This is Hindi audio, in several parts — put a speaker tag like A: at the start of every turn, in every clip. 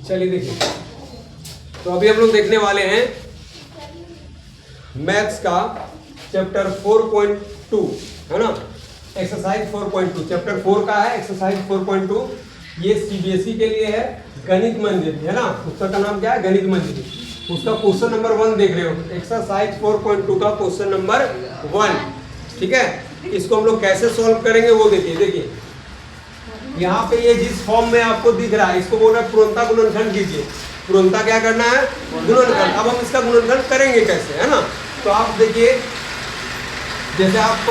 A: चलिए देखिए, तो अभी हम लोग देखने वाले हैं मैथ्स का चैप्टर 4.2 है ना, एक्सरसाइज 4.2 चैप्टर 4 का है, एक्सरसाइज 4.2। ये सीबीएसई के लिए है, गणित मंजरी है ना, पुस्तक का नाम क्या है, गणित मंजरी। उसका क्वेश्चन नंबर 1 देख रहे हो, एक्सरसाइज 4.2 का क्वेश्चन नंबर 1। ठीक है, इसको हम लोग कैसे सॉल्व करेंगे वो देखिए यहाँ पे ये जिस फॉर्म में आपको दिख रहा है इसको बोल रहा है पूर्णता गुणनखंड कीजिए। पूर्णता क्या करना है, गुणनखंड। अब हम इसका गुणनखंड करेंगे कैसे, है ना। तो आप देखिए, जैसे आप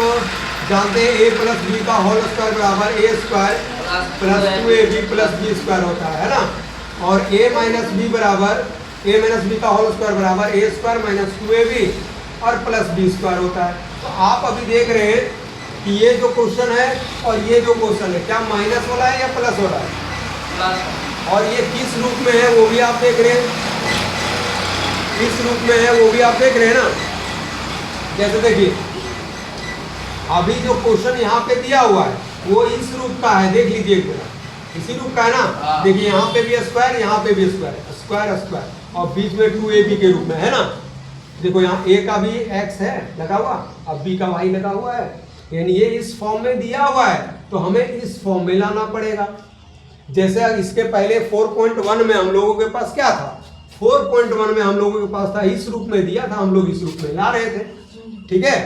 A: जानते हैं a प्लस बी का होल स्क्वायर बराबर a square plus 2ab plus b square होता है ना, और a माइनस बी बराबर a माइनस बी का होल स्क्वायर बराबर a स्क्वायर माइनस 2ab और प्लस b स्क्वायर होता है। तो आप अभी देख रहे हैं कि ये जो क्वेश्चन है और ये जो क्वेश्चन है क्या माइनस वाला है या प्लस वाला है, प्लस। और ये किस रूप में है वो भी आप देख रहे हैं, किस रूप में है वो भी आप देख रहे हैं ना। जैसे देखिए अभी जो क्वेश्चन यहाँ पे दिया हुआ है वो इस रूप का है, देख लीजिए एक बार, इसी रूप का है ना। देखिए यहाँ पे भी स्क्वायर, यहाँ पे भी स्क्वायर, स्क्वायर स्क्वायर और बीच में 2ab के रूप में है ना। देखो यहाँ a का भी x है लगा हुआ, अब b का y लगा हुआ है, यानी ये इस फॉर्म में दिया हुआ है तो हमें इस फॉर्म में लाना पड़ेगा। जैसे इसके पहले 4.1 में हम लोगों के पास क्या था, 4.1 में हम लोगों के पास था इस रूप में दिया था, हम लोग इस रूप में ला रहे थे। ठीक है,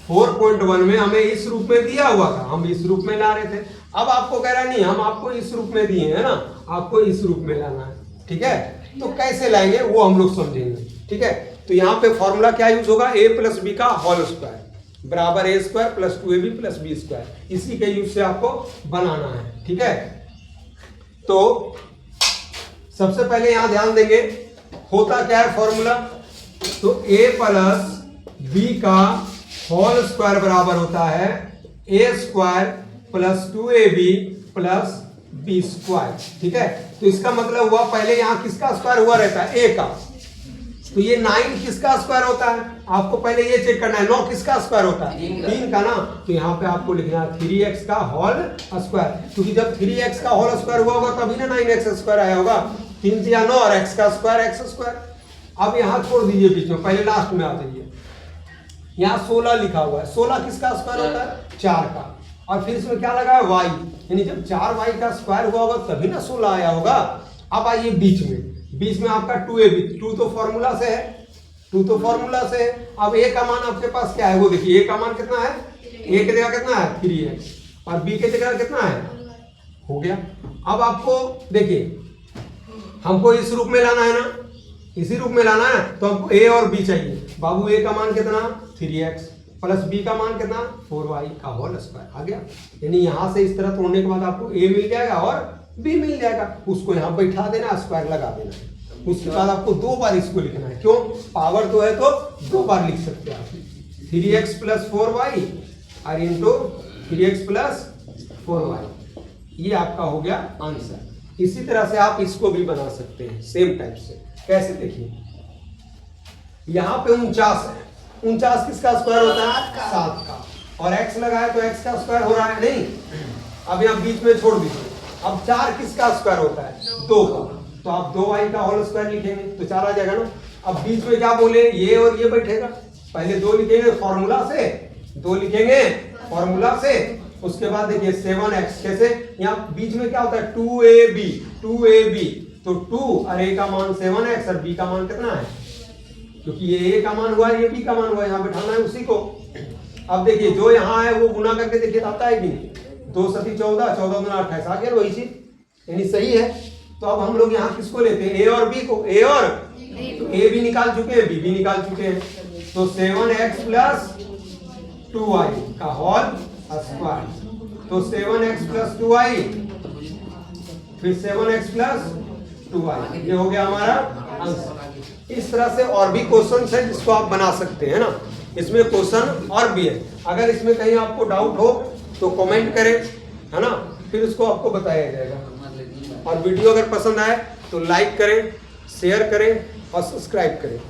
A: 4.1 में हमें इस रूप में दिया हुआ था, हम इस रूप में ला रहे थे। अब आपको कह रहा नहीं हम आपको इस रूप में दिए है ना, आपको इस रूप में लाना है। ठीक है, तो कैसे लाएंगे वो हम लोग समझेंगे। ठीक है, तो यहाँ पे फॉर्मूला क्या यूज होगा, a प्लस बी का होल स्क्वायर बराबर a square plus 2ab plus b square, इसी के यूज से आपको बनाना है। ठीक है, तो सबसे पहले यहां ध्यान देंगे होता क्या है फॉर्मूला, तो a प्लस b का होल स्क्वायर बराबर होता है a square plus 2ab plus b square. ठीक है, तो इसका मतलब हुआ पहले यहां किसका स्क्वायर हुआ रहता है, a का, तो ये 9 किसका स्क्वायर होता है, आपको पहले ये चेक करना है। 9 किसका स्क्वायर होता है, 3 का ना, तो यहाँ पे आपको लिखना है 3x का होल स्क्वायर, क्योंकि जब 3x का होल स्क्वायर हुआ होगा तभी ना 9x स्क्वायर आया होगा। 3 या 9 और x का स्क्वायर x स्क्वायर। अब यहाँ छोड़ दीजिए बीच में, पहले लास्ट में आ जाइए। यहाँ 16 लिखा हुआ है, 16 किसका स्क्वायर होता है, 4 का, और फिर इसमें क्या लगा है y, यानी जब 4y का स्क्वायर हुआ होगा तभी ना 16 आया होगा। अब आइए बीच में आपका 2ab, 2 तो फॉर्मूला से है, 2 तो फॉर्मूला से है। अब a का मान आपके पास क्या है वो देखिए, a का मान कितना है, a की जगह कितना है 3x और b की जगह कितना है, हो गया। अब आपको देखिए हमको इस रूप में लाना है ना, इसी रूप में लाना है, तो हमको a और b चाहिए। बाबू a का मान कितना 3x प्लस b का मान कितना 4y का होल स्क्वायर आ गया। यानी यहां से इस तरह तोड़ने के बाद आपको a मिल जाएगा और b मिल जाएगा, उसको यहाँ बैठा देना, स्क्वायर लगा देना है। उसके बाद आपको 2 बार इसको लिखना है, क्यों, पावर 2 है तो 2 बार लिख सकते हैं आप। 3x प्लस 4y और इंटू 3x प्लस 4y, ये आपका हो गया आंसर। इसी तरह से आप इसको भी बना सकते हैं सेम टाइप से। कैसे देखिए, यहाँ पे 49 है, 49 किसका स्क्वायर होता है 7 का, और x लगाया तो x का स्क्वायर हो रहा है नहीं, अब यहाँ बीच में छोड़ दीजिए। अब 4 किसका स्क्वायर होता है 2 का, तो आप 2y का होल स्क्वायर लिखेंगे तो 4 आ जाएगा ना। अब बीच में क्या बोले, ये और ये बैठेगा, पहले 2 लिखेंगे फॉर्मूला से, 2 लिखेंगे फॉर्मूला से, उसके बाद देखिए 7x, कैसे यहाँ बीच में क्या होता है 2ab, तो 2 और a का मान 7x और b का मान कितना है, क्योंकि ये a का मान हुआ ये b का मान हुआ, यहाँ बैठाना है उसी को। अब देखिए जो यहाँ है वो गुना करके देखिए आता है कि नहीं, 2 सती 14, 14 दूना 28 आ गया वही चीज, यानी सही है। तो अब हम लोग यहाँ किसको लेते हैं, a और b को, a और तो a भी निकाल चुके हैं, b भी निकाल चुके हैं, तो 7x प्लस 2y का होल स्क्वायर, तो 7x प्लस 2y फिर 7x प्लस 2y, ये हो गया हमारा आंसर। इस तरह से और भी क्वेश्चन है जिसको आप बना सकते हैं ना, इसमें क्वेश्चन और भी है। अगर इसमें कहीं आपको डाउट हो तो कमेंट करें, है ना, फिर उसको आपको बताया जाएगा। और वीडियो अगर पसंद आए तो लाइक करें, शेयर करें और सब्सक्राइब करें।